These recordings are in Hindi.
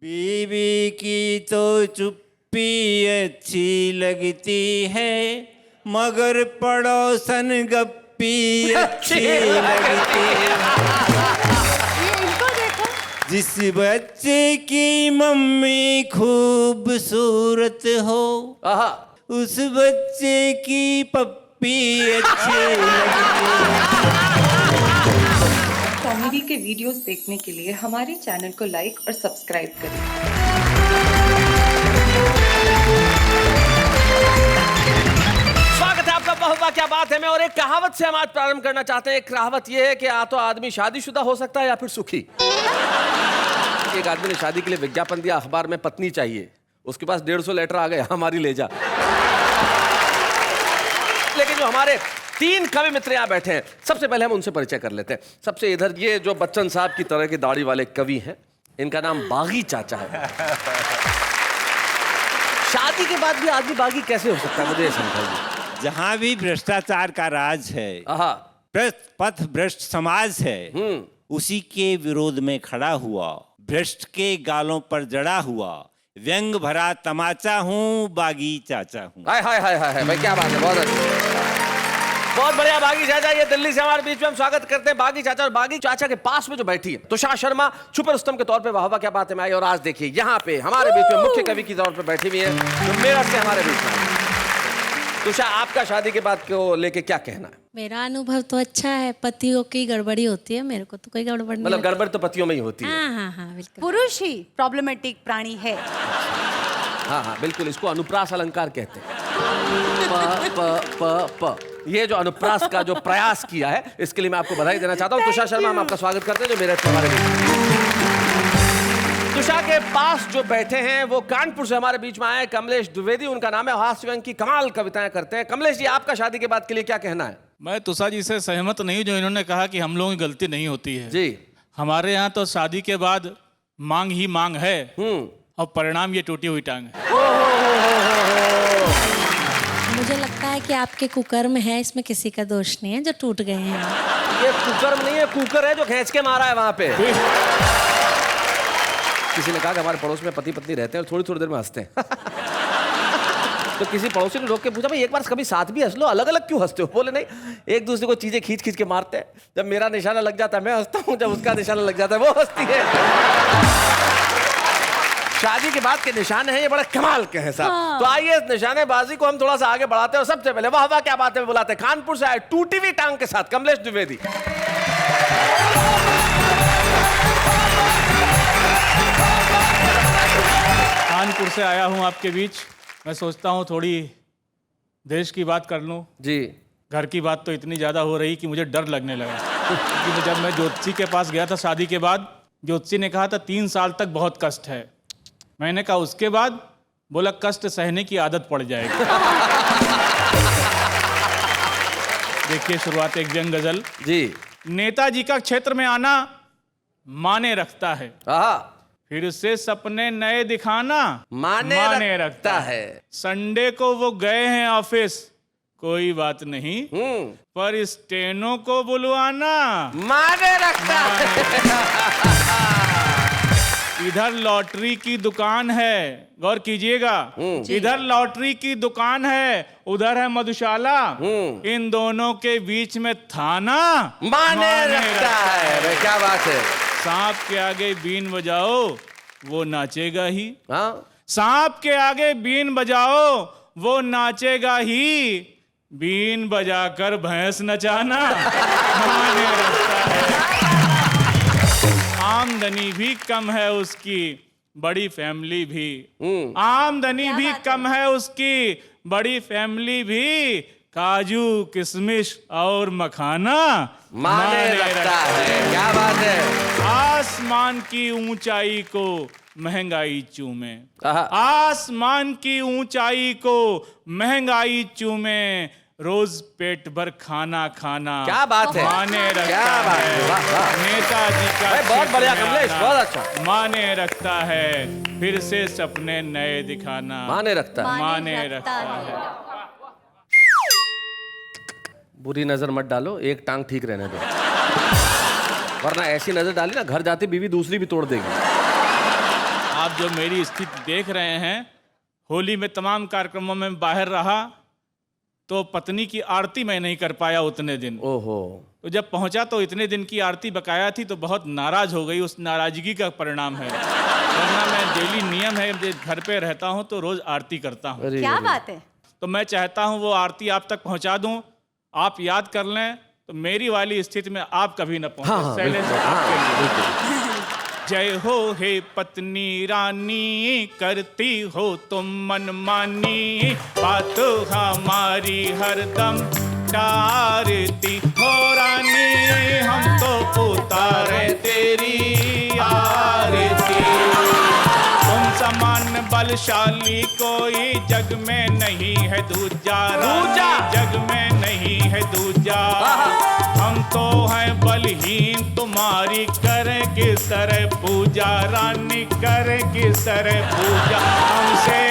बीवी की तो चुप्पी अच्छी लगती है, मगर पड़ोसन गप्पी अच्छी लगती है। ये इनको देखो। जिस बच्चे की मम्मी खूबसूरत हो, उस बच्चे की पप्पी अच्छी लगती है। कॉमेडी के वीडियोस देखने के लिए हमारे चैनल को लाइक और सब्सक्राइब करें। स्वागत है आपका। बहुत वाह क्या बात है। मैं और एक कहावत से हम आज प्रारंभ करना चाहते हैं। एक कहावत यह है कि या तो आदमी शादीशुदा हो सकता है या फिर सुखी। एक आदमी ने शादी के लिए विज्ञापन दिया अखबार में, पत्नी चाहिए। उसके पास 150 लेटर आ गए, हमारी ले जा। लेकिन जो हमारे 3 कवि मित्र यहाँ बैठे हैं, सबसे पहले हम उनसे परिचय कर लेते हैं। सबसे इधर ये जो बच्चन साहब की तरह की दाढ़ी वाले कवि हैं, इनका नाम बागी चाचा है। शादी के बाद भी आदमी बागी कैसे हो सकता है, मुझे समझाइए। जहाँ भी भ्रष्टाचार का राज है, पथ भ्रष्ट समाज है, उसी के विरोध में खड़ा हुआ, भ्रष्ट के गालों पर जड़ा हुआ, व्यंग भरा तमाचा हूँ, बागी चाचा हूँ। हाय हाय हाय हाय भाई, क्या बात है, बहुत अच्छा, बहुत बढ़िया। बागी चाचा ये दिल्ली से हमारे बीच में, हम स्वागत करते हैं बागी चाचा। और बागी चाचा के पास में जो बैठी है तुषार शर्मा, छुपे रुस्तम के तौर पे, वाह वाह क्या बात है में आई। और आज देखिए यहाँ पे हमारे बीच में मुख्य कवि की तौर पे बैठी हुई है, जो मेरठ से हमारे बीच में। तुषार, आपका शादी के बाद को लेके क्या कहना है? मेरा अनुभव तो अच्छा है। पतियों की गड़बड़ी होती है, मेरे को तो कोई गड़बड़ी नहीं। मतलब गड़बड़ तो पतियों में ही होती है। हाँ, बिल्कुल। पुरुष ही प्रॉब्लमेटिक प्राणी है। हाँ, बिल्कुल। इसको अनुप्रास अलंकार कहते हैं। प प प प ये जो अनुप्रास का जो प्रयास किया है, इसके लिए मैं आपको बधाई देना चाहता हूँ। तुषार शर्मा, हम आपका स्वागत करते हैं जो मेरे हमारे बीच। तुषार के पास जो बैठे हैं वो कानपुर से हमारे बीच में आए कमलेश द्विवेदी, उनका नाम है। हास्य व्यंग की कमाल कविताएं करते हैं। कमलेश जी, आपका शादी के बाद के लिए क्या कहना है? मैं तुषार जी से सहमत नहीं जो इन्होंने कहा कि हम लोगों की गलती नहीं होती है जी। हमारे यहाँ तो शादी के बाद मांग ही मांग है, और परिणाम ये टूटी हुई टांग है। मुझे लगता है कि आपके कुकर्म है, इसमें किसी का दोष नहीं है जो टूट गए हैं। ये कुकर्म नहीं है, कुकर है जो खींच के मारा है वहां पे। किसी ने कहा कि हमारे पड़ोस में पति पत्नी रहते हैं और थोड़ी थोड़ी देर में हंसते हैं। तो किसी पड़ोसी ने रोक के पूछा, भाई एक बार कभी साथ भी हंस लो, अलग अलग क्यों हंसते हो? बोले नहीं, एक दूसरे को चीजें खींच खींच के मारते हैं। जब मेरा निशाना लग जाता है मैं हंसता हूँ, जब उसका निशाना लग जाता है वो हंसती है। शादी के बाद के निशाने हैं, ये बड़े कमाल के हैं साहब। तो आइए इस निशानेबाजी को हम थोड़ा सा आगे बढ़ाते हैं। और सबसे पहले वाह वाह क्या बात है बुलाते हैं कानपुर से आए टूटी हुई टांग के साथ कमलेश द्विवेदी। कानपुर से आया हूँ आपके बीच। मैं सोचता हूँ थोड़ी देश की बात कर लूँ जी। घर की बात तो इतनी ज़्यादा हो रही कि मुझे डर लगने लगा। क्योंकि जब मैं ज्योतिषी के पास गया था शादी के बाद, ज्योतिषी ने कहा था 3 साल तक बहुत कष्ट है। मैंने कहा उसके बाद? बोला कष्ट सहने की आदत पड़ जाएगी। देखिए शुरुआत एक व्यंग गजल जी। नेताजी का क्षेत्र में आना माने रखता है, हाँ। फिर से सपने नए दिखाना माने रखता है। संडे को वो गए हैं ऑफिस, कोई बात नहीं, पर स्टेनो को बुलवाना माने रखता है। इधर लॉटरी की दुकान है, गौर कीजिएगा, इधर लॉटरी की दुकान है, उधर है मधुशाला, इन दोनों के बीच में थाना माने रखता है। क्या बात है। सांप के आगे बीन बजाओ वो नाचेगा ही। हाँ? सांप के आगे बीन बजाओ वो नाचेगा ही, बीन बजाकर भैंस नचाना माने रखता है। आमदनी भी कम है उसकी, बड़ी फैमिली भी, आमदनी भी कम है उसकी, बड़ी फैमिली भी, काजू किशमिश और मखाना माने रखता है। क्या बात है। आसमान की ऊंचाई को महंगाई चूमे, आसमान की ऊंचाई को महंगाई चूमे, रोज पेट भर खाना खाना क्या बात है। माने रखता है। नेताजी का बहुत बढ़िया कमलेश, बहुत अच्छा। माने रखता है, फिर से सपने नए दिखाना माने रखता है। माने रखता है। बुरी नजर मत डालो, एक टांग ठीक रहने दो, वरना ऐसी नजर डाली ना घर जाती बीवी दूसरी भी तोड़ देगी। आप आप जो मेरी स्थिति देख रहे हैं, होली में तमाम कार्यक्रमों में बाहर रहा तो पत्नी की आरती मैं नहीं कर पाया उतने दिन। ओहो। तो जब पहुंचा तो इतने दिन की आरती बकाया थी तो बहुत नाराज हो गई। उस नाराजगी का परिणाम है। वरना मैं डेली नियम है, घर पे रहता हूं तो रोज आरती करता हूं। क्या बात है। तो मैं चाहता हूं वो आरती आप तक पहुंचा दूं, आप याद कर लें तो मेरी वाली स्थिति में आप कभी न पहुंचे। हाँ, शैलेश जी, आपके लिए। जय हो हे पत्नी रानी, करती हो तुम मनमानी, बात हमारी हरदम टारती हो रानी, हम तो उतारे तेरी आरती। तुम समान बलशाली कोई जग में नहीं है दूजा, दूजा। जग में नहीं है दूजा। हम तो हैं बलहीन, तुम्हारी करें किस तरह पूजा रानी, करें किस तरह पूजा। हमसे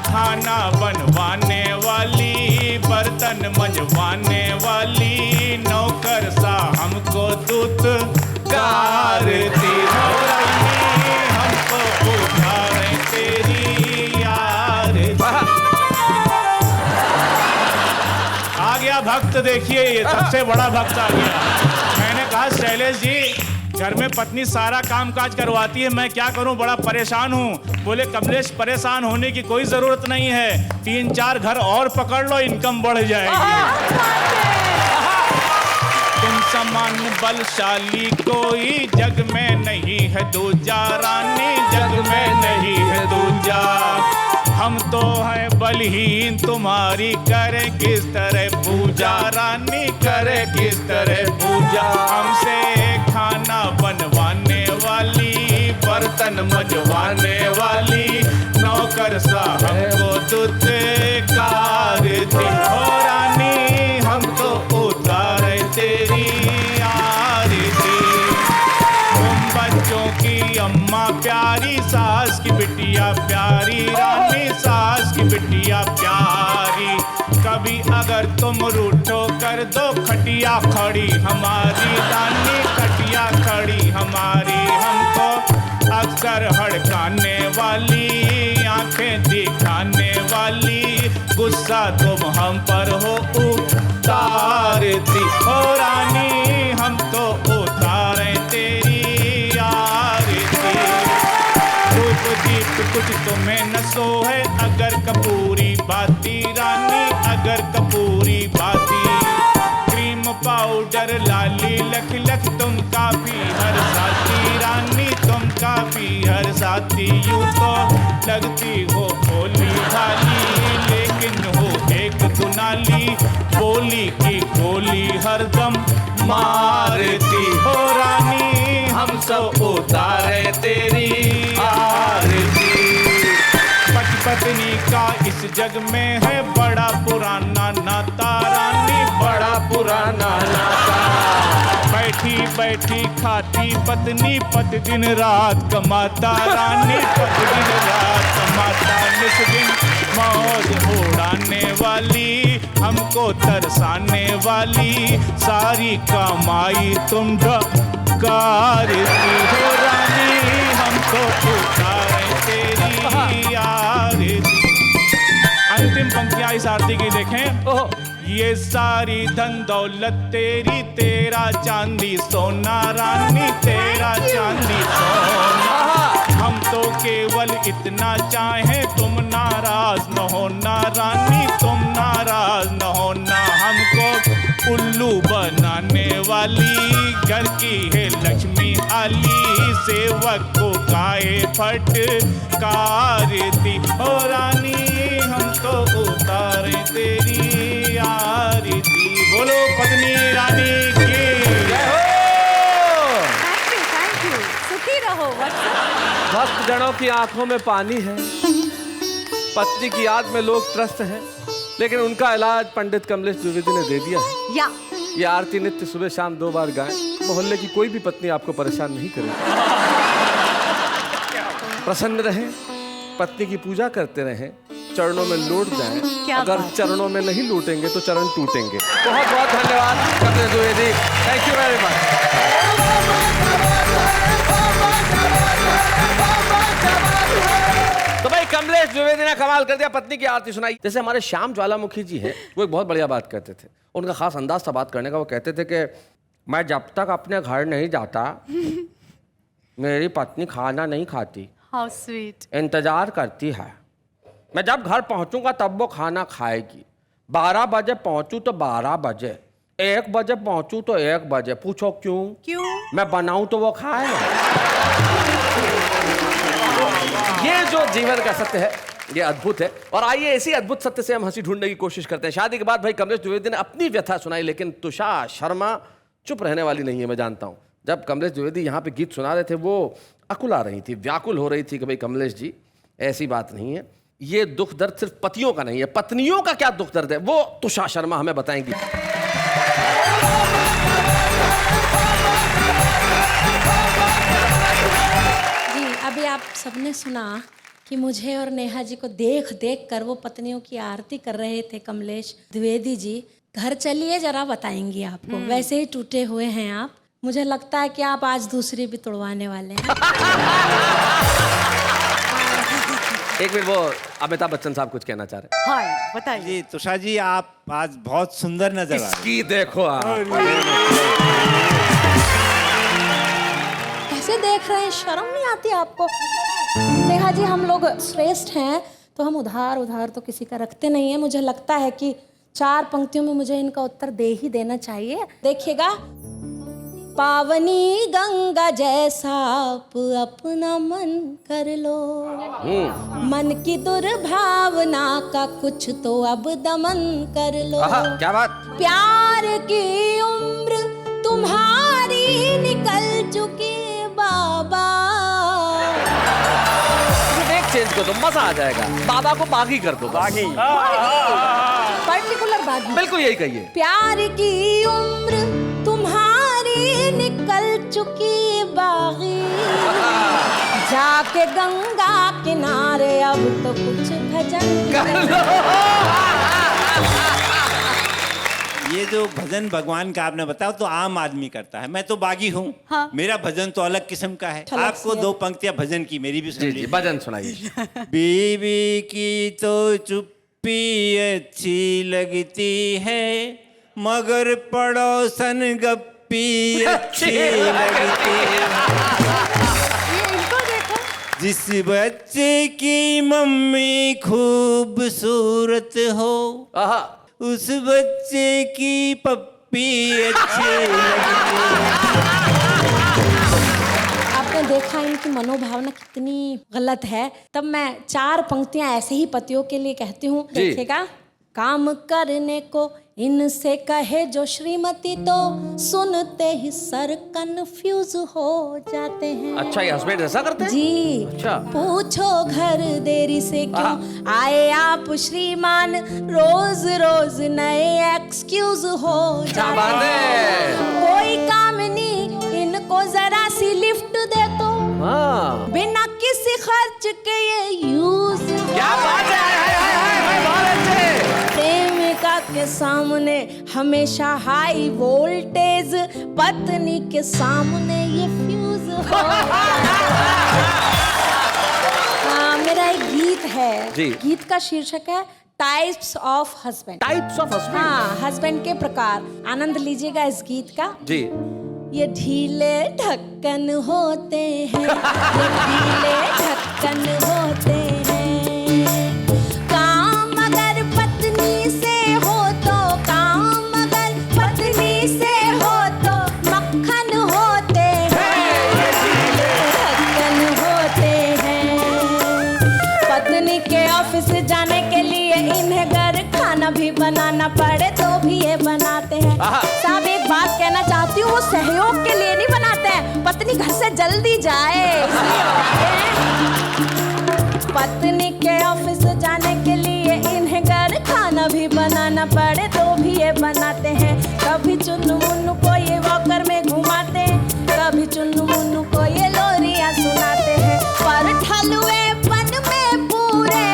खाना बनवाने वाली, बर्तन मंजवाने वाली, नौकर सा हमको दूत कारती हो रानी, हमको उतारे तेरी आरती। आ गया भक्त, देखिए ये सबसे बड़ा भक्त आ गया। मैंने कहा शैलेश जी, घर में पत्नी सारा काम काज करवाती है, मैं क्या करूं, बड़ा परेशान हूं। बोले कमलेश, परेशान होने की कोई जरूरत नहीं है, 3-4 घर और पकड़ लो, इनकम बढ़ जाएगी। तुम समान बलशाली कोई जग में नहीं है दूजा रानी, जग में नहीं है दूजा। हम तो हैं बलहीन, तुम्हारी करे किस तरह पूजा रानी, करे किस तरह पूजा। हमसे खाना बनवाने वाली, बर्तन मंजवाने वाली, नौकर सा हमको दूत कारती हो रानी, हम तो उतारे तेरी आरती। तुम बच्चों की अम्मा प्यारी, सास की बिटिया प्यारी रानी, सास की बिटिया प्यारी। कभी अगर तुम रूठो कर दो खटिया खड़ी हमारी रानी, खटिया खड़ी हमारी। हमको अक्सर हड़काने वाली, आंखें दिखाने वाली, गुस्सा तुम हम पर हो उतारती हो रानी, हम तो उतारे तेरी आरती। धूप दीप कुछ तुम्हें न सोहे, अगर कपूरी बाती रानी, अगर कपूरी बाती। क्रीम पाउडर लाली लख लख, तुम काफी हर साथी रानी, तुम काफी हर साथी। यूं तो लगती हो भोली भाली, लेकिन हो एक दुनाली, बोली की गोली हरदम मारती हो रानी, हम सब उतारे तेरी आरती। पत्नी का इस जग में है बड़ा पुराना नाता रानी, बड़ा पुराना नाता। बैठी बैठी खाती पत्नी, पति दिन रात कमाता रानी, पति दिन रात कमाता। निस दिन मौज उड़ाने वाली, हमको तरसाने वाली, सारी कमाई तुम कारती हो रानी, हमको उतारे तेरी आरती। अंतिम पंक्तियां इस आरती की देखें। ये सारी धन दौलत तेरी, तेरा चांदी सोना रानी, तेरा चांदी सोना। हम तो केवल इतना चाहें, तुम नाराज न होना रानी, तुम नाराज न होना। हमको उल्लू बनाने वाली, घर की है लक्ष्मी आली, सेवक को गाए फटकारती हो रानी, हम तो उतारे तेरी आरती। बोलो पत्नी रानी की जय हो। थैंक यू, सुखी रहो वत्स। भक्त जनों की आंखों में पानी है, पत्नी की याद में लोग त्रस्त हैं, लेकिन उनका इलाज पंडित कमलेश द्विवेदी ने दे दिया है। या ये आरती नित्य सुबह शाम 2 बार गाएं, मोहल्ले की कोई भी पत्नी आपको परेशान नहीं करेगी। प्रसन्न रहें, पत्नी की पूजा करते रहें, चरणों में लौट जाएं। अगर चरणों में नहीं लौटेंगे तो चरण टूटेंगे। बहुत बहुत धन्यवाद Kamlesh Dwivedi, thank you very much. Dwivedi ने कमाल कर दिया, पत्नी की आरती सुनाई। जैसे हमारे श्याम ज्वालामुखी जी हैं, वो एक बहुत बढ़िया बात कहते थे, उनका खास अंदाज था बात करने का। वो कहते थे कि मैं जब तक अपने घर नहीं जाता मेरी पत्नी खाना नहीं खाती, हाउ स्वीट। इंतजार करती है। मैं जब घर पहुंचूंगा तब वो खाना खाएगी। 12 बजे पहुंचूं तो 12 बजे, 1 बजे पहुंचूं तो 1 बजे। पूछो क्यों? क्यों? मैं बनाऊं तो वो खाए। ये जो जीवन का सत्य है ये अद्भुत है। और आइए इसी अद्भुत सत्य से हम हंसी ढूंढने की कोशिश करते हैं। शादी के बाद भाई कमलेश द्विवेदी ने अपनी व्यथा सुनाई, लेकिन तुषार शर्मा चुप रहने वाली नहीं है, मैं जानता हूं। जब कमलेश द्विवेदी यहाँ पे गीत सुना रहे थे वो अकुला रही थी, व्याकुल हो रही थी कि भाई कमलेश जी ऐसी बात नहीं है। ये दुख दर्द सिर्फ पतियों का नहीं है, पत्नियों का क्या दुख दर्द है वो तुषार शर्मा हमें बताएंगी। जी, अभी आप सबने सुना कि मुझे और नेहा जी को देख देख कर वो पत्नियों की आरती कर रहे थे कमलेश द्विवेदी जी। घर चलिए जरा बताएंगी आपको। वैसे ही टूटे हुए हैं आप, मुझे लगता है कि आप आज दूसरी भी तोड़वाने वाले हैं। एक मिनट, वो अमिताभ बच्चन साहब कुछ कहना चाह रहे हैं। हाँ बताइए। जी तुषार जी, आप आज बहुत सुंदर नजर आ रहे हैं। इसकी देखो आप कैसे देख रहे हैं, शर्म नहीं आती आपको? नेहा जी, हम लोग श्रेष्ठ हैं तो हम उधार उधार तो किसी का रखते नहीं है। मुझे लगता है कि 4 पंक्तियों में मुझे इनका उत्तर दे ही देना चाहिए। देखिएगा, पावनी गंगा जैसा अपना मन कर लो, मन की दुर्भावना का कुछ तो अब दमन कर लो। क्या बात। प्यार की उम्र तुम्हारी निकल चुकी बाबा। एक चेंज कर दो, मजा आ जाएगा। बाबा को बागी कर दो, बागी, पर्टिकुलर बागी, बिल्कुल यही कहिए। प्यार की उम्र तुम्हारी निकल चुकी बागी, जाके गंगा किनारे अब तो कुछ भजन कर लो। ये जो भजन भगवान का आपने बताया तो आम आदमी करता है, मैं तो बागी हूँ। हाँ। मेरा भजन तो अलग किस्म का है। आपको 2 पंक्तियां भजन की मेरी भी सुन लीजिए। भजन सुनाइए। बीवी की तो चुप्पी अच्छी लगती है, मगर पड़ोसन गप्पी अच्छी लगती है। ये इनको देखो। जिस बच्चे की मम्मी खूबसूरत हो, उस बच्चे की पप्पी अच्छी लगती है। आपने देखा इनकी मनोभावना कितनी गलत है। तब मैं 4 पंक्तियां ऐसे ही पतियों के लिए कहती हूँ। देखिएगा, काम करने को इनसे कहे जो श्रीमती तो सुनते ही सर कन्फ्यूज हो जाते हैं। अच्छा, ये हस्बैंड ऐसा करते हैं? जी। अच्छा। पूछो घर देरी से क्यों आए आप श्रीमान, रोज रोज नए एक्सक्यूज हो जाते हैं। कोई काम नहीं, इनको जरा सी लिफ्ट दे तो बिना किसी खर्च के ये यूज। क्या बात है, प्रेमिका के सामने हमेशा हाई वोल्टेज, पत्नी के सामने ये फ्यूज हो। मेरा एक गीत है जी। गीत का शीर्षक है types of husband. Types of husband. हाँ, हस्बैंड के प्रकार। आनंद लीजिएगा इस गीत का। जी। ये ढीले ढक्कन होते हैं, ये ढीले ढक्कन होते हैं। काम अगर पत्नी से हो तो, काम अगर पत्नी से हो तो मक्खन होते हैं, ये ढीले ढक्कन होते हैं। पत्नी के ऑफिस जाने के लिए इन्हें घर खाना भी बनाना पड़े तो भी ये बनाते हैं। साहब, एक बात कहना चाहती हूँ, वो सहयोग के लिए नहीं बनाते हैं, पत्नी घर से जल्दी जाए इसलिए बनाते हैं। पत्नी के ऑफिस जाने के लिए इन्हें घर खाना भी बनाना पड़े तो भी ये बनाते हैं। कभी चुन्नू मुन्नू को ये वॉकर में घुमाते हैं, कभी चुन्नू मुन्नू को ये लोरियां सुनाते हैं। पर ठलुए पन में पूरे,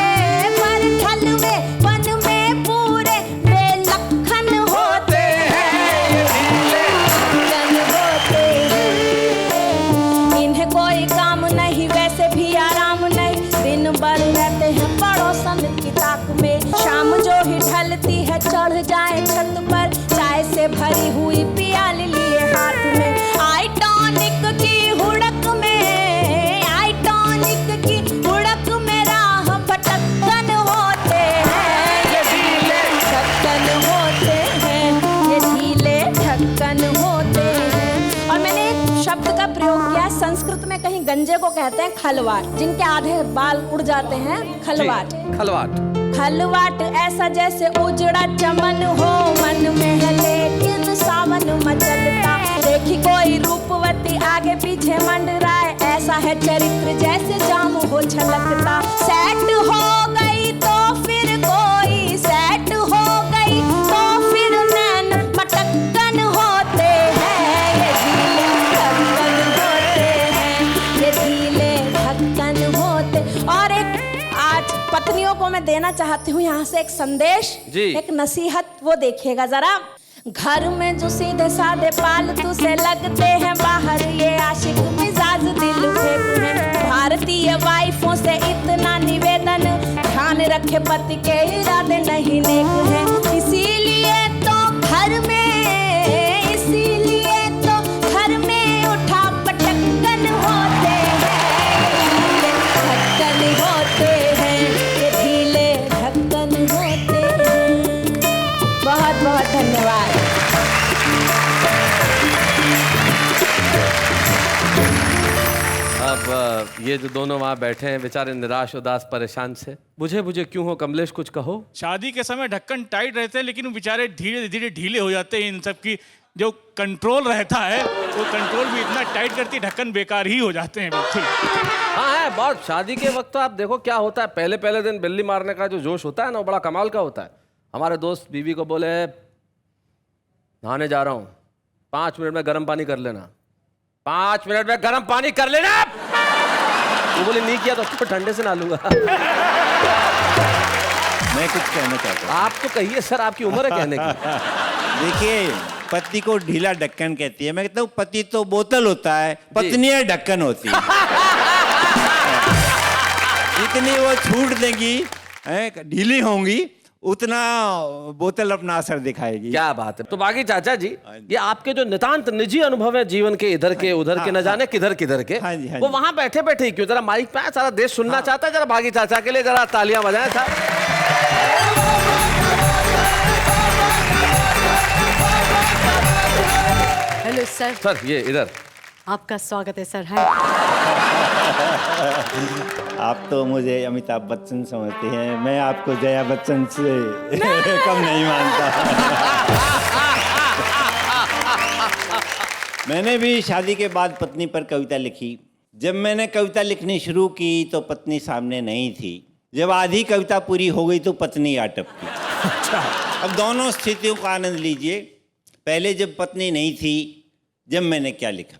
पर ठलुए पन में पूरे बेलखन होते हैं, बेलखन होते हैं। इन्हें कोई काम नहीं, वैसे भी आराम नहीं, दिन नंबर रहते हैं पड़ोसन की ताक में। शाम जो ही ढलती है चढ़ जाए छत पर, चाय से भरी हुई प्याली लिए हाथ में। आई टॉनिक की हुड़क में, आई टॉनिक की हुड़क में राह भटकन होते हैं, ये ढीले ढक्कन होते हैं, ये ढीले ढक्कन होते हैं। और मैंने एक शब्द का प्रयोग किया, संस्कृत में कहीं गंजे को कहते हैं खलवाट, जिनके आधे बाल उड़ जाते हैं, खलवाट। खलवाट खलवाट ऐसा जैसे उजड़ा चमन हो, मन में है लेकिन सावन मचलता। देखी कोई रूपवती आगे पीछे मंडराए, ऐसा है चरित्र जैसे जाम हो छलकता। सेट हो गई तो फिर कोई, सेट हो गई तो फिर नैन मटक्कन होते हैं, ये ढीले ढक्कन होते हैं, ये ढीले ढक्कन होते। और एक आज पत्नियों को मैं देना चाहती हूँ यहाँ से एक संदेश, एक नसीहत, वो देखिएगा जरा। घर में जो सीधे साधे पालतू से लगते हैं, बाहर ये आशिक मिजाज दिल फेंक हैं। भारतीय वाइफों से इतना निवेदन, ध्यान रखे पति के इरादे नहीं नेक हैं। इसीलिए तो घर में, इसीलिए तो घर में उठा पटक्कन होते हैं, ढक्कन होते हैं, ये ढीले ढक्कन होते हैं। बहुत बहुत धन्यवाद। अब ये जो दोनों वहाँ बैठे हैं बेचारे निराश उदास परेशान से, बुझे क्यों हो कमलेश, कुछ कहो। शादी के समय ढक्कन टाइट रहते हैं, लेकिन वो बेचारे धीरे धीरे ढीले हो जाते हैं। इन सब की जो कंट्रोल रहता है, वो कंट्रोल भी इतना टाइट करती, ढक्कन बेकार ही हो जाते हैं बिल्कुल। हाँ है बहुत। शादी के वक्त तो आप देखो क्या होता है, पहले दिन बिल्ली मारने का जो जोश होता है ना, वो बड़ा कमाल का होता है। हमारे दोस्त बीवी को बोले नहाने जा रहा हूँ, 5 मिनट में गर्म पानी कर लेना, 5 मिनट में गर्म पानी कर लेना। वो बोले नहीं किया तो ठंडे से नहा लूंगा। मैं कुछ कहना चाहता हूँ। आप तो कहिए सर, आपकी उम्र है कहने की। देखिए, पति को ढीला ढक्कन कहती है, मैं कहता हूँ पति तो बोतल होता है, पत्नियां ढक्कन होती है। जितनी वो छूट देंगी, ढीली होंगी, उतना बोतल अपना असर दिखाएगी। क्या बात है। तो बाकी चाचा जी, ये आपके जो नितांत निजी अनुभव है जीवन के, इधर के उधर के, न जाने किधर किधर के, वो वहां बैठे बैठे ही क्यों, जरा माइक पे सारा देश सुनना चाहता है। जरा बागी चाचा के लिए जरा तालियां बजाएं था। Hello sir. सर ये इधर आपका स्वागत है सर। हाय। आप तो मुझे अमिताभ बच्चन समझते हैं, मैं आपको जया बच्चन से कम नहीं मानता। मैंने भी शादी के बाद पत्नी पर कविता लिखी। जब मैंने कविता लिखनी शुरू की तो पत्नी सामने नहीं थी। जब आधी कविता पूरी हो गई तो पत्नी आ टपकी। अच्छा, अब दोनों स्थितियों का आनंद लीजिए। पहले जब पत्नी नहीं थी, जब मैंने क्या लिखा,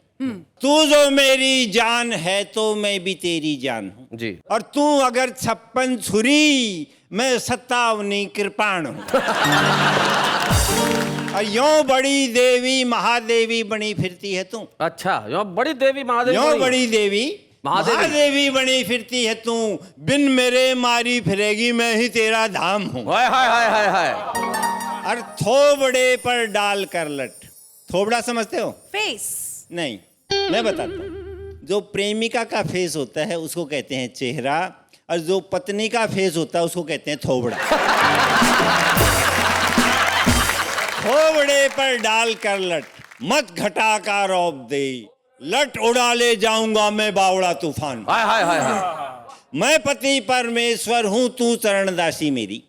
तू जो मेरी जान है तो मैं भी तेरी जान हूँ जी, और तू अगर 56 छुरी, मैं 57 कृपाण हूँ। और यों बड़ी देवी महादेवी बनी फिरती है तू। अच्छा, यों बड़ी देवी महादेवी, यों बड़ी देवी महादेवी बनी फिरती है तू, बिन मेरे मारी फिरेगी, मैं ही तेरा धाम हूँ। हाय हाय हाय हाय हाय। और थोबड़े पर डाल कर लट। थोबड़ा समझते हो? फेस नहीं, मैं बताता हूँ। जो प्रेमिका का फेस होता है उसको कहते हैं चेहरा, और जो पत्नी का फेस होता है उसको कहते हैं थोबड़ा। थोबड़े पर डाल कर लट, मत घटा का रौब दे, लट उड़ा ले जाऊंगा मैं बावड़ा तूफान। हाय हाय हाय हाय। मैं पति परमेश्वर हूँ, तू चरणदासी मेरी,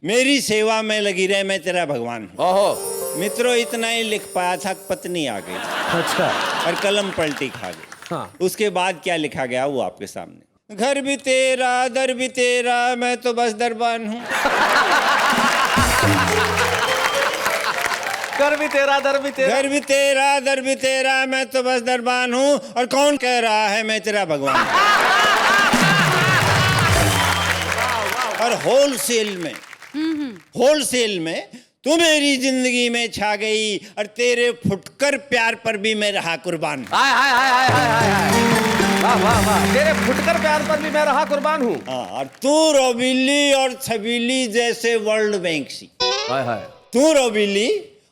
मेरी सेवा में लगी रहे, मैं तेरा भगवान हूँ। ओहो मित्रों, इतना ही लिख पाया था, पत्नी आ गई। अच्छा, और कलम पलटी खा गई। हाँ। उसके बाद क्या लिखा गया वो आपके सामने। घर भी तेरा दर भी तेरा, मैं तो बस दरबान हूँ। घर भी तेरा दर भी तेरा, घर भी तेरा दर भी तेरा, मैं तो बस दरबान हूँ, और कौन कह रहा है मैं तेरा भगवान हूँ। और होलसेल में तू मेरी जिंदगी में छा गई और तेरे फुटकर प्यार पर भी मैं रहा कुर्बान। हाय हाय हाय हाय हाय हाय हाय, वाह वाह वाह, तेरे फुटकर प्यार पर भी मैं रहा कुर्बान हूँ। हाँ, और तू रौबीली और छबीली जैसे वर्ल्ड बैंक सी। हाय हाय, तू रौबीली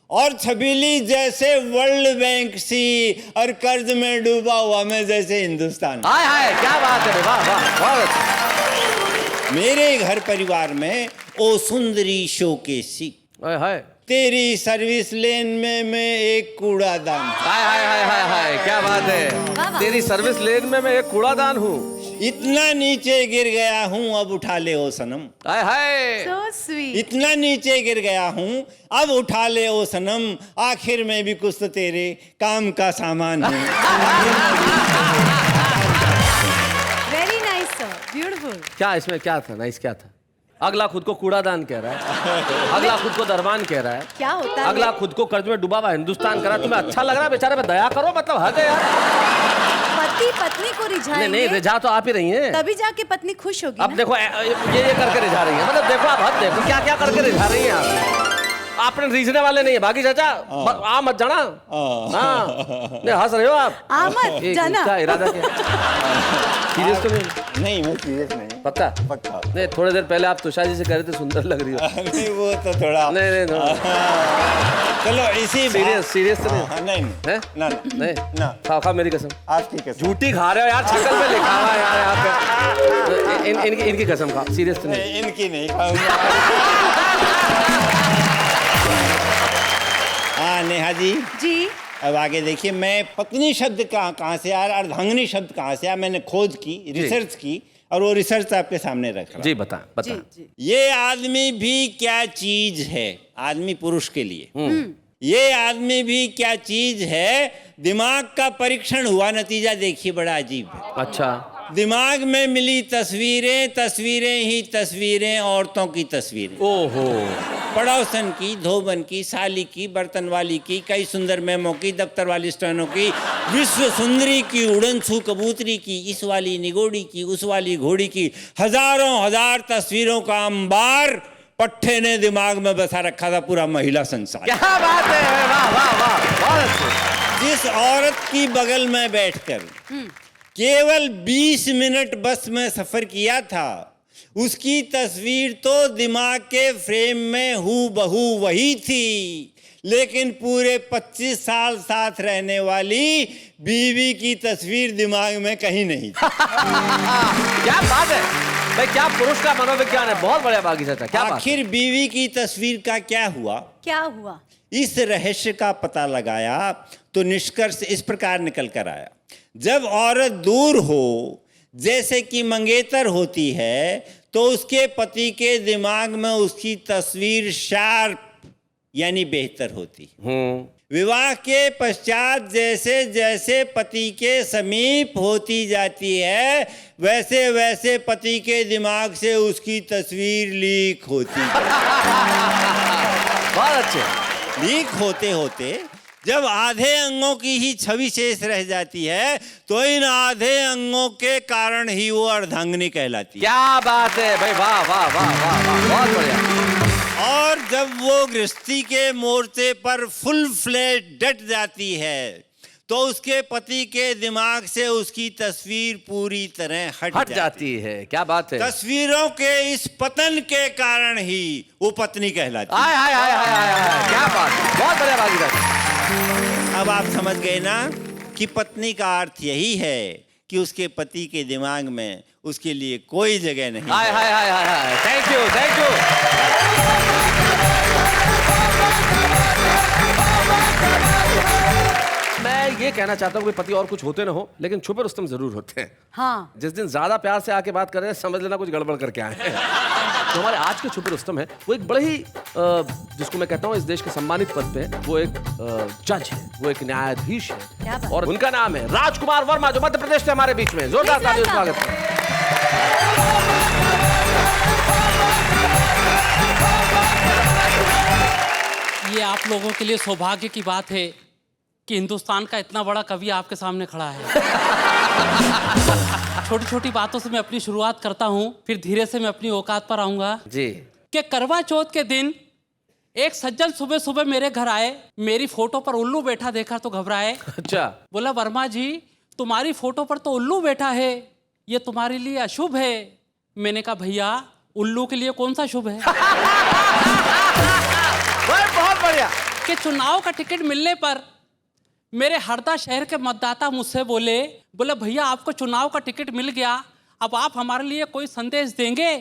और छबीली जैसे वर्ल्ड बैंक सी और कर्ज में डूबा हुआ मैं जैसे हिंदुस्तान। हाय हाय, क्या बात है, वाह वाह, बहुत अच्छा। मेरे घर परिवार में ओ सुंदरी शोकेसी, हाय हाय, तेरी सर्विस लेन में मैं एक कूड़ादान। हाय हाय हाय हाय हाय, क्या बात है, तेरी सर्विस लेन में मैं एक कूड़ादान हूँ। इतना नीचे गिर गया हूँ अब उठा ले ओ सनम। हाय हाय, So sweet. इतना नीचे गिर गया हूँ अब उठा ले ओ सनम, आखिर में भी कुछ तो तेरे काम का सामान हूँ। Very nice, sir. Beautiful. क्या इसमें क्या था, नाइस क्या था? अगला खुद को कूड़ादान कह रहा है, अगला खुद को दरबान कह रहा है, क्या होता है? अगला खुद को कर्ज में डूबा हुआ हिंदुस्तान कह रहा है। तुम्हें अच्छा लग रहा है? बेचारे पे दया करो, मतलब हद है यार। पति पत्नी को नहीं रिझाएंगे नहीं, रिझा तो आप ही रही हैं। तभी जाके पत्नी खुश होगी अब ना? देखो ये करके रिझा रही है, मतलब देखो आप हद देखो क्या क्या करके रिझा रही हैं आप। आपने रीझने वाले नहीं है बाकी चाचा, आ मत जाना। हाँ, नहीं हंस रहे हो आप। आमद जाना। क्या इरादा क्या? सीरियस तो नहीं? नहीं, मैं सीरियस नहीं। पक्का? पक्का। नहीं, थोड़ी देर पहले आप तुषार जी से कह रहे थे सुंदर लग रही हो। नहीं, वो तो थोड़ा नहीं नहीं चलो इसी सीरियस तो नहीं नहीं है? ना नहीं ना, खा मेरी कसम, आपकी कसम। झूठी खा रहे हो यार, शक्ल पे लिखा हुआ है यार यहाँ पे। इनकी कसम खा, सीरियस तो नहीं? नहीं, इनकी नहीं खाऊंगा। हाँ नेहा जी, जी अब आगे देखिए, मैं पत्नी शब्द कहाँ से आया, अर्धांगिनी शब्द कहाँ से आया, मैंने खोज की, रिसर्च की और वो रिसर्च आपके सामने रख रहा। जी बताएं जी बताएं। जी। ये आदमी भी क्या चीज है, आदमी पुरुष के लिए, ये आदमी भी क्या चीज है, दिमाग का परीक्षण हुआ, नतीजा देखिए बड़ा अजीब है। अच्छा, दिमाग में मिली तस्वीरें, तस्वीरें ही तस्वीरें, औरतों की तस्वीरें, ओहो, पड़ोसन की, धोबन की, साली की, बर्तन वाली की, कई सुंदर मेमों की, दफ्तर वाली स्टैनों की, विश्व सुंदरी की, उड़नछू कबूतरी की, इस वाली निगोड़ी की, उस वाली घोड़ी की, हजारों हजार तस्वीरों का अंबार पट्टे ने दिमाग में बसा रखा था, पूरा महिला संसार। क्या बात है, वाह वाह वाह, बहुत अच्छे। जिस औरत की बगल में बैठकर केवल 20 मिनट बस में सफर किया था, उसकी तस्वीर तो दिमाग के फ्रेम में हूबहू वही थी, लेकिन पूरे 25 साल साथ रहने वाली बीवी की तस्वीर दिमाग में कहीं नहीं थी। क्या बात है भाई, क्या पुरुष का मनोविज्ञान है, बहुत बढ़िया बागी चाचा, क्या बात। आखिर बीवी की तस्वीर का क्या हुआ? क्या हुआ? इस रहस्य का पता लगाया तो निष्कर्ष इस प्रकार निकल कर आया, जब औरत दूर हो, जैसे कि मंगेतर होती है, तो उसके पति के दिमाग में उसकी तस्वीर शार्प यानी बेहतर होती। विवाह के पश्चात जैसे जैसे पति के समीप होती जाती है, वैसे वैसे पति के दिमाग से उसकी तस्वीर लीक होती है। बहुत अच्छे। लीक होते होते जब आधे अंगों की ही छवि शेष रह जाती है, तो इन आधे अंगों के कारण ही वो अर्धांगिनी कहलाती है। क्या बात है भाई, वाह वाह वाह वाह वाह, बहुत बढ़िया। और जब वो गृहस्थी के मोर्चे पर फुल फ्लैश डट जाती है, तो उसके पति के दिमाग से उसकी तस्वीर पूरी तरह हट जाती है। क्या बात है। तस्वीरों के इस पतन के कारण ही वो पत्नी कहलाती है। हाय हाय हाय हाय हाय, क्या बात है, बहुत बढ़िया भागीदार। अब आप समझ गए ना कि पत्नी का अर्थ यही है कि उसके पति के दिमाग में उसके लिए कोई जगह नहीं। हाय हाय हाय हाय हाय, थैंक यू थैंक यू। मैं ये कहना चाहता हूँ कि पति और कुछ होते ना हो, लेकिन छुपे रुस्तम जरूर होते हैं। हाँ। जिस दिन ज्यादा प्यार से आके बात कर रहे हैं, समझ लेना कुछ गड़बड़ करके आए हैं। तो हमारे आज के छुपे रुस्तम है, वो एक बड़े ही जिसको मैं कहता हूँ इस देश के सम्मानित पद पे है, वो एक जज है, वो एक न्यायाधीश है, और उनका नाम है राजकुमार वर्मा, जो मध्य प्रदेश से हमारे बीच में। जोरदार तालियों से स्वागत है। ये आप लोगों के लिए सौभाग्य की बात है कि हिंदुस्तान का इतना बड़ा कवि आपके सामने खड़ा है। छोटी छोटी बातों से मैं अपनी शुरुआत करता हूँ, फिर धीरे से मैं अपनी औकात पर आऊंगा जी। कि करवा चौथ के दिन एक सज्जन सुबह सुबह मेरे घर आए, मेरी फोटो पर उल्लू बैठा देखा तो घबराए। अच्छा। बोला वर्मा जी तुम्हारी फोटो पर तो उल्लू बैठा है, ये तुम्हारे लिए अशुभ है। मैंने कहा भैया उल्लू के लिए कौन सा शुभ है? बहुत बढ़िया। कि चुनाव का टिकट मिलने पर मेरे हरदा शहर के मतदाता मुझसे बोले भैया आपको चुनाव का टिकट मिल गया, अब आप हमारे लिए कोई संदेश देंगे?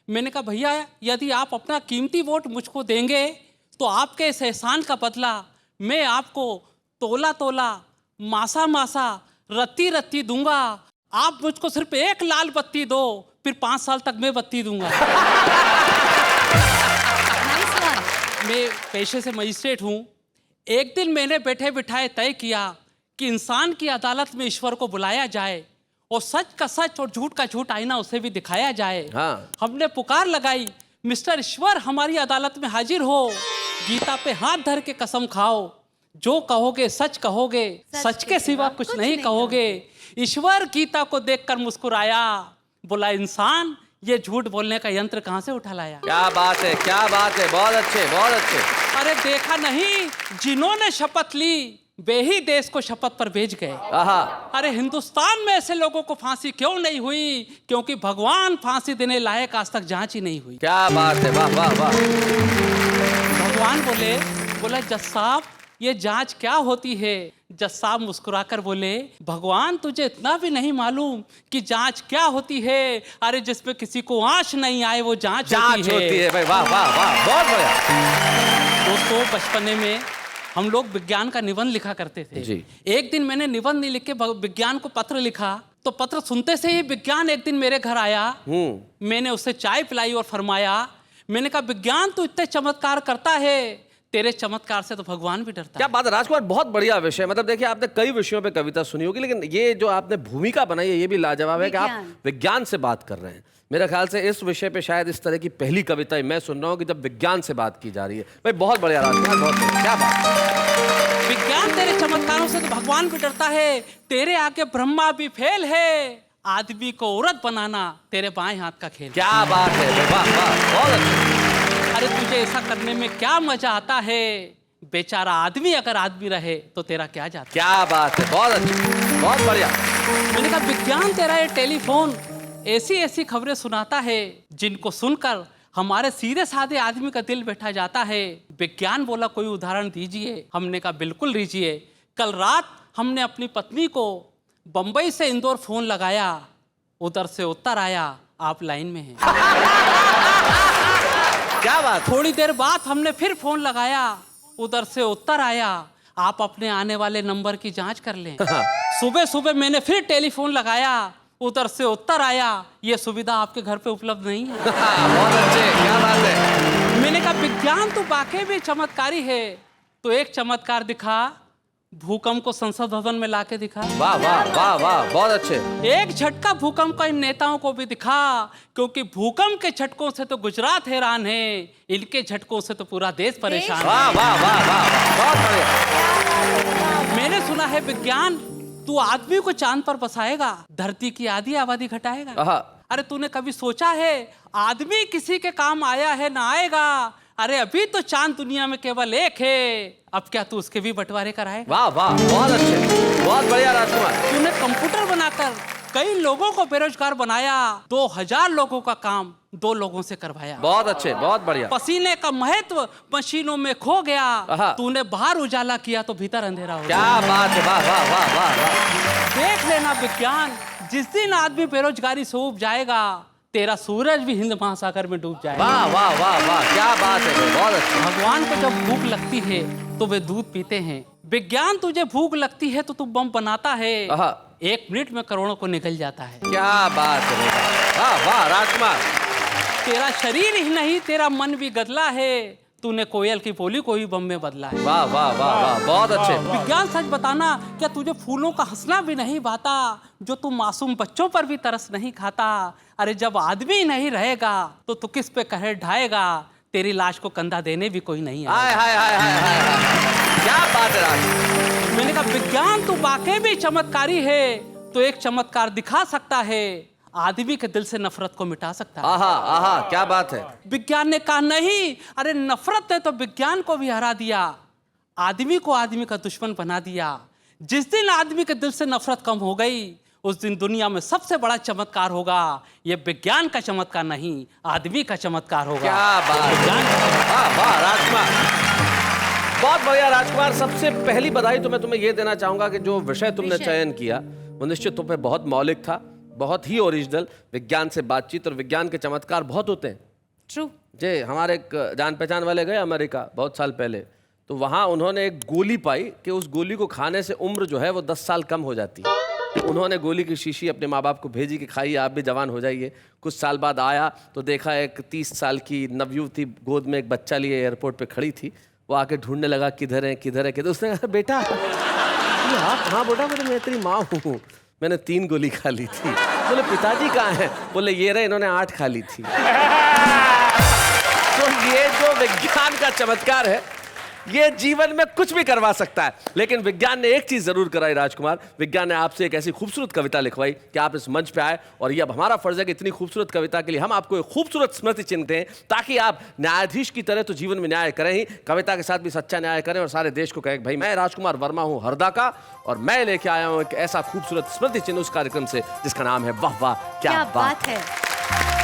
मैंने कहा भैया यदि आप अपना कीमती वोट मुझको देंगे तो आपके इस एहसान का बदला मैं आपको तोला तोला, मासा मासा, रत्ती रत्ती दूंगा। आप मुझको सिर्फ एक लाल बत्ती दो, फिर 5 साल तक मैं बत्ती दूंगा। Nice one. मैं पेशे से मजिस्ट्रेट हूँ। एक दिन मैंने बैठे बिठाए तय किया कि इंसान की अदालत में ईश्वर को बुलाया जाए और सच का सच और झूठ का झूठ आईना उसे भी दिखाया जाए। हाँ। हमने पुकार लगाई, मिस्टर ईश्वर हमारी अदालत में हाजिर हो, गीता पे हाथ धर के कसम खाओ, जो कहोगे सच कहोगे, सच के सिवा कुछ नहीं कहोगे। ईश्वर गीता को देखकर मुस्कुराया, बोला इंसान ये झूठ बोलने का यंत्र कहाँ से उठा लाया? क्या बात है, क्या बात है, बहुत अच्छे, बहुत अच्छे। अरे देखा नहीं, जिन्होंने शपथ ली वे ही देश को शपथ पर भेज गए। अरे हिंदुस्तान में ऐसे लोगों को फांसी क्यों नहीं हुई? क्योंकि भगवान फांसी देने लायक आज तक जांच ही नहीं हुई। क्या बात है, वाह वाह वाह। भगवान बोला जज साहब ये जांच क्या होती है? जज साहब मुस्कुराकर बोले भगवान तुझे इतना भी नहीं मालूम कि जांच क्या होती है? अरे जिसपे किसी को आंच नहीं आए वो जांच होती है भाई, वाह वाह वाह, बहुत बढ़िया। दोस्तों बचपने में हम लोग विज्ञान का निबंध लिखा करते थे जी। एक दिन मैंने निबंध नहीं लिख के विज्ञान को पत्र लिखा, तो पत्र सुनते से ही विज्ञान एक दिन मेरे घर आया। मैंने उसे चाय पिलाई और फरमाया, मैंने कहा विज्ञान तो इतने चमत्कार करता है, तेरे चमत्कार से तो भगवान भी डरता है। क्या बात है राजकुमार, बहुत बढ़िया विषय। मतलब देखिए आपने कई विषयों पे कविता सुनी होगी, लेकिन ये जो आपने भूमिका बनाई है ये भी लाजवाब है कि आप विज्ञान से बात कर रहे हैं। मेरे ख्याल से इस विषय पे शायद इस तरह की पहली कविता मैं सुन रहा हूँ कि जब विज्ञान से बात की जा रही है। भाई बहुत बढ़िया राजकुमार, बहुत बढ़िया, क्या बात। विज्ञान तेरे चमत्कारों से तो भगवान भी डरता है, तेरे आगे ब्रह्मा भी फेल है, आदमी को औरत बनाना तेरे बाएं हाथ का खेल। क्या बात है, वाह वाह, बहुत अच्छा। अरे तुझे ऐसा करने में क्या मजा आता है? बेचारा आदमी अगर आदमी रहे तो तेरा क्या जाता? क्या बात है, बहुत अच्छा, बहुत बढ़िया। मैंने कहा विज्ञान तेरा ये टेलीफोन ऐसी ऐसी खबरें सुनाता है जिनको सुनकर हमारे सीधे साधे आदमी का दिल बैठा जाता है। विज्ञान बोला कोई उदाहरण दीजिए। हमने कहा बिल्कुल दीजिए। कल रात हमने अपनी पत्नी को बंबई से इंदौर फोन लगाया, उधर से उत्तर आया आप लाइन में हैं। क्या बात। थोड़ी देर बाद हमने फिर फोन लगाया, उधर से उत्तर आया आप अपने आने वाले नंबर की जांच कर लें। सुबह सुबह मैंने फिर टेलीफोन लगाया, उधर से उत्तर आया ये सुविधा आपके घर पे उपलब्ध नहीं है। बहुत अच्छे, क्या बात है। मैंने कहा विज्ञान तो वाकई भी चमत्कारी है, तो एक चमत्कार दिखा, भूकंप को संसद भवन में लाके दिखा। वाह वाह वाह वाह, बहुत अच्छे। एक झटका भूकंप का इन नेताओं को भी दिखा, क्योंकि भूकंप के झटकों से तो गुजरात हैरान है, इनके झटकों से तो पूरा देश परेशान है। वाह वाह वाह वाह, बहुत बढ़िया। मैंने सुना है विज्ञान तू आदमी को चांद पर बसाएगा, धरती की आधी आबादी घटाएगा। अरे तूने कभी सोचा है आदमी किसी के काम आया है ना आएगा? अरे अभी तो चांद दुनिया में केवल एक है, अब क्या तू उसके भी बंटवारे कराएगा? वाह वाह, बहुत अच्छे, बहुत बढ़िया राजकुमार। तूने कंप्यूटर बनाकर कई लोगों को बेरोजगार बनाया, 2000 लोगों का काम 2 लोगों से करवाया। बहुत अच्छे, बहुत बढ़िया। पसीने का महत्व मशीनों में खो गया, तूने बाहर उजाला किया तो भीतर अंधेरा हो गया। क्या बात है, वाह वाह वाह वाह। देख लेना विज्ञान, जिस दिन आदमी बेरोजगारी से उब जाएगा तेरा सूरज भी हिंद महासागर में डूब जाएगा। वाह वाह वाह वाह, क्या बात है, बहुत अच्छा। भगवान को जब भूख लगती है तो वे दूध पीते हैं। विज्ञान तुझे भूख लगती है तो तू बम बनाता है, 1 मिनट में करोड़ों को निकल जाता है। क्या बात है, वाह वाह राजकुमार। तेरा शरीर ही नहीं तेरा मन भी गदला है, तूने कोयल की बोली को ही बम में बदला है। वाह वाह वाह वाह, बहुत अच्छे। विज्ञान सच बताना, क्या तुझे फूलों का हंसना भी नहीं भाता? जो तू मासूम बच्चों पर भी तरस नहीं खाता? अरे जब आदमी नहीं रहेगा तो तू किस पे कहर ढाएगा? तेरी लाश को कंधा देने भी कोई नहीं आएगा। हाय हाय हाय हाय हाय, क्या बात है राज। मैंने कहा विज्ञान तो वाकई भी चमत्कारी है, तो एक चमत्कार दिखा सकता है। आदमी के दिल से नफरत को मिटा सकता है। आहा आहा, क्या बात है। विज्ञान ने कहा नहीं, अरे नफरत ने तो विज्ञान को भी हरा दिया, आदमी को आदमी का दुश्मन बना दिया। जिस दिन आदमी के दिल से नफरत कम हो गई, उस दिन दुनिया में सबसे बड़ा चमत्कार होगा। ये विज्ञान का चमत्कार नहीं, आदमी का चमत्कार होगा। क्या बात। विज्ञान वाह राजकुमार, बहुत बढ़िया राजकुमार। सबसे पहली बधाई तो मैं तुम्हें ये देना चाहूंगा कि जो विषय तुमने चयन किया वो निश्चित तौर पे बहुत मौलिक था, बहुत ही ओरिजिनल। विज्ञान से बातचीत और विज्ञान के चमत्कार बहुत होते हैं। ट्रू। जे हमारे एक जान पहचान वाले गए अमेरिका बहुत साल पहले, तो वहाँ उन्होंने एक गोली पाई कि उस गोली को खाने से उम्र जो है वो 10 साल कम हो जाती है। तो उन्होंने गोली की शीशी अपने माँ बाप को भेजी कि खाइए, आप भी जवान हो जाइए। कुछ साल बाद आया तो देखा एक 30 साल की नवयुवती गोद में एक बच्चा लिए एयरपोर्ट पे खड़ी थी। वो आके ढूंढने लगा किधर है किधर है किधर। उसने कहा बेटा आप? हाँ बेटा, मैं तेरी माँ हूँ, मैंने 3 गोली खा ली थी। बोले पिताजी कहाँ हैं? बोले ये रहे, इन्होंने 8 खा ली थी। तो ये जो विज्ञान का चमत्कार है, ये जीवन में कुछ भी करवा सकता है। लेकिन विज्ञान ने एक चीज जरूर कराई राजकुमार, विज्ञान ने आपसे एक ऐसी खूबसूरत कविता लिखवाई कि आप इस मंच पे आए। और ये अब हमारा फर्ज है कि इतनी खूबसूरत कविता के लिए हम आपको एक खूबसूरत स्मृति चिन्ह दें, ताकि आप न्यायाधीश की तरह तो जीवन में न्याय करें ही, कविता के साथ भी सच्चा न्याय करें और सारे देश को कहें भाई मैं राजकुमार वर्मा हूँ हरदा का, और मैं लेके आया हूँ एक ऐसा खूबसूरत स्मृति चिन्ह उस कार्यक्रम से जिसका नाम है वाह वाह क्या बात है।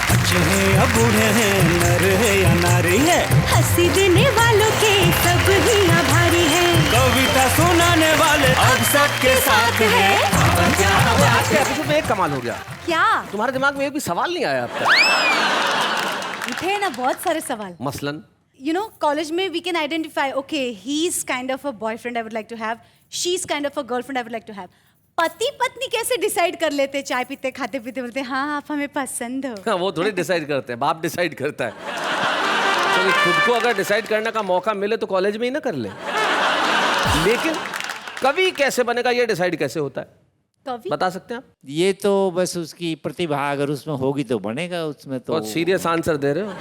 बच्चे हैं या बूढ़े हैं, नर है या नारी है, हंसी देने वालों के सब ही आभारी हैं। कविता सुनाने वाले अब सबके साथ है। आज के एपिसोड में एक कमाल हो गया। क्या तुम्हारे दिमाग में एक भी सवाल नहीं आया अब तक? उठे ना बहुत सारे सवाल। मसलन You know, college में we can identify, okay, he's kind of a boyfriend I would like to have, she's kind of a girlfriend I would like to have. पति पत्नी कैसे डिसाइड कर लेते? चाय पीते खाते पीते बोलते हाँ आप हमें पसंद हो। हाँ, वो थोड़ी डिसाइड करते हैं, बाप डिसाइड करता है। तो खुद को अगर डिसाइड करने का मौका मिले तो कॉलेज में ही ना कर ले। लेकिन कवि कैसे बनेगा ये डिसाइड कैसे होता है, कवि बता सकते हैं आप? ये तो बस उसकी प्रतिभा अगर उसमें होगी तो बनेगा। उसमें तो बहुत सीरियस आंसर दे रहे हो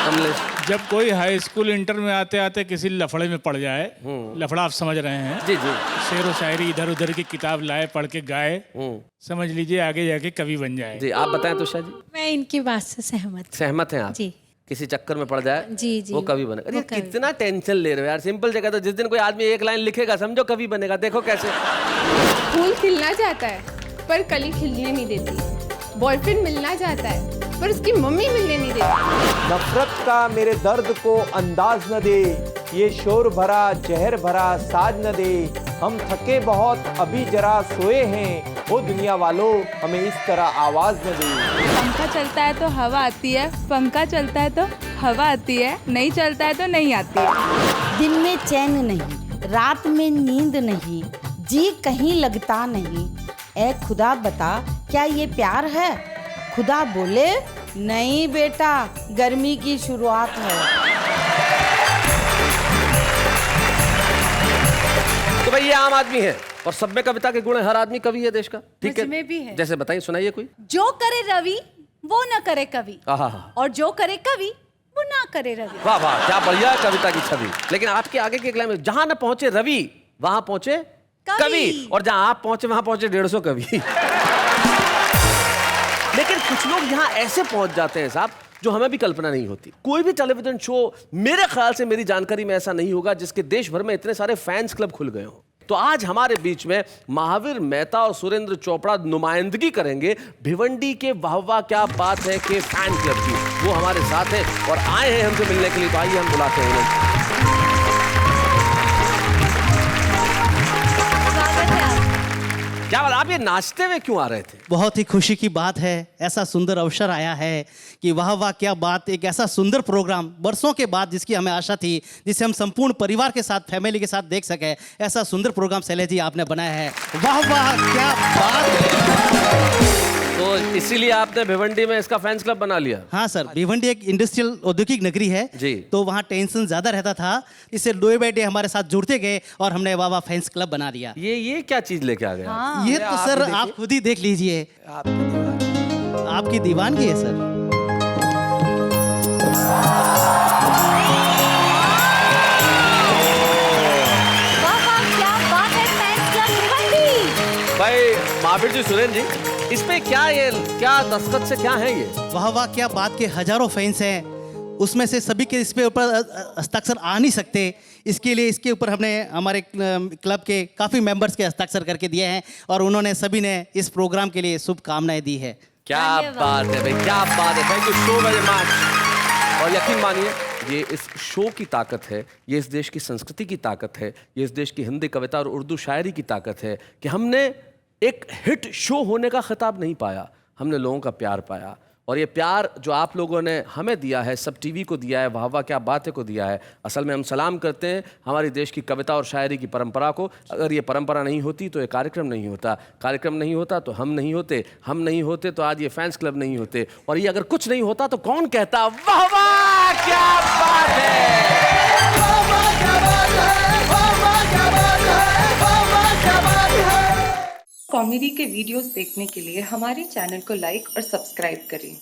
कमलेश। जब कोई हाई स्कूल इंटर में आते आते किसी लफड़े में पड़ जाए, लफड़ा आप समझ रहे हैं, जी जी, शेर व शायरी इधर उधर की किताब लाए पढ़ के गाए, समझ लीजिए आगे जाके कवि बन जाए। जी आप बताएं तुषार जी। मैं इनकी बात से सहमत हैं आप? जी। किसी चक्कर में पड़ जाए जी, जी, वो कवि बनेगा। वो अरे कवि। कितना टेंशन ले रहे हो यार, सिंपल जगह। तो जिस दिन कोई आदमी एक लाइन लिखेगा समझो कवि बनेगा। देखो कैसे फूल खिलना चाहता है पर कली खिलने नहीं देती, बॉयफ्रेंड मिलना चाहता है पर उसकी मम्मी मिलने नहीं देती। नफरत का मेरे दर्द को अंदाज न दे, ये शोर भरा जहर भरा साज न दे, हम थके बहुत अभी जरा सोए हैं, ओ दुनिया वालों हमें इस तरह आवाज न दे। पंखा चलता है तो हवा आती है, पंखा चलता है तो हवा आती है, नहीं चलता है तो नहीं आती है। दिन में चैन नहीं, रात में नींद नहीं, जी कहीं लगता नहीं, ए खुदा बता क्या ये प्यार है? खुदा बोले नहीं बेटा, गर्मी की शुरुआत है। तो भाई ये आम आदमी है और सब में कविता के गुण है, हर आदमी कवि है देश का। ठीक है, मुझमें भी है। जैसे बताइए, सुनाइए कोई। जो करे रवि वो ना करे कवि, आहा, और जो करे कवि वो ना करे रवि। वाह वाह क्या बढ़िया कविता की छवि। लेकिन आपके आगे के लाइन में, जहां न पहुंचे रवि वहां पहुंचे कवि, और जहां आप पहुंचे वहां पहुंचे 150 कवि। लेकिन कुछ लोग यहाँ ऐसे पहुंच जाते हैं साहब जो हमें भी कल्पना नहीं होती। कोई भी टेलीविजन शो मेरे ख्याल से, मेरी जानकारी में ऐसा नहीं होगा जिसके देश भर में इतने सारे फैंस क्लब खुल गए हो। तो आज हमारे बीच में महावीर मेहता और सुरेंद्र चोपड़ा नुमाइंदगी करेंगे भिवंडी के वाह वाह क्या बात है के फैन क्लब की। वो हमारे साथ है और आए हैं हमसे मिलने के लिए, तो आइए हम बुलाते हैं उन्हें। क्या बात, आप ये नाचते हुए क्यों आ रहे थे? बहुत ही खुशी की बात है, ऐसा सुंदर अवसर आया है कि वाह वाह क्या बात, एक ऐसा सुंदर प्रोग्राम वर्षों के बाद जिसकी हमें आशा थी, जिसे हम संपूर्ण परिवार के साथ, फैमिली के साथ देख सके, ऐसा सुंदर प्रोग्राम शैलेश जी आपने बनाया है। वाह वाह क्या बात है। तो इसीलिए आपने भिवंडी में इसका फैंस क्लब बना लिया? हाँ सर, भिवंडी एक इंडस्ट्रियल औद्योगिक नगरी है जी, तो वहाँ टेंशन ज्यादा रहता था, इससे डे बाय डे हमारे साथ जुड़ते गए और हमने वाह वाह फैंस क्लब बना दिया। ये क्या चीज लेके आ गया? हाँ। ये तो सर आप खुद ही देख लीजिए, आपकी दीवानगी है सर। वाह वाह क्या बात है फैंस क्लब भिवंडी। भाई महावीर जी, सुरेंद्र जी, इस पे क्या दस्तखत से क्या है ये? वाह वाह क्या बात के हजारों फैंस हैं, उसमें से सभी के इस पे ऊपर हस्ताक्षर आ नहीं सकते। इसके लिए इसके ऊपर हमने हमारे क्लब के काफ़ी मेंबर्स के हस्ताक्षर करके दिए हैं और उन्होंने सभी ने इस प्रोग्राम के लिए शुभकामनाएं दी है। क्या बात है भाई, क्या बात है। Thank you so very much. और यकीन मानिए ये इस शो की ताकत है, ये इस देश की संस्कृति की ताकत है, ये इस देश की हिंदी कविता और उर्दू शायरी की ताकत है कि हमने एक हिट शो होने का खिताब नहीं पाया, हमने लोगों का प्यार पाया। और ये प्यार जो आप लोगों ने हमें दिया है, सब टीवी को दिया है, वाह वाह क्या बात है को दिया है, असल में हम सलाम करते हैं हमारी देश की कविता और शायरी की परंपरा को। अगर ये परंपरा नहीं होती तो ये कार्यक्रम नहीं होता, कार्यक्रम नहीं होता तो हम नहीं होते, हम नहीं होते तो आज ये फैंस क्लब नहीं होते, और ये अगर कुछ नहीं होता तो कौन कहता वाह वाह क्या बात है। कॉमेडी के वीडियोस देखने के लिए हमारे चैनल को लाइक और सब्सक्राइब करें।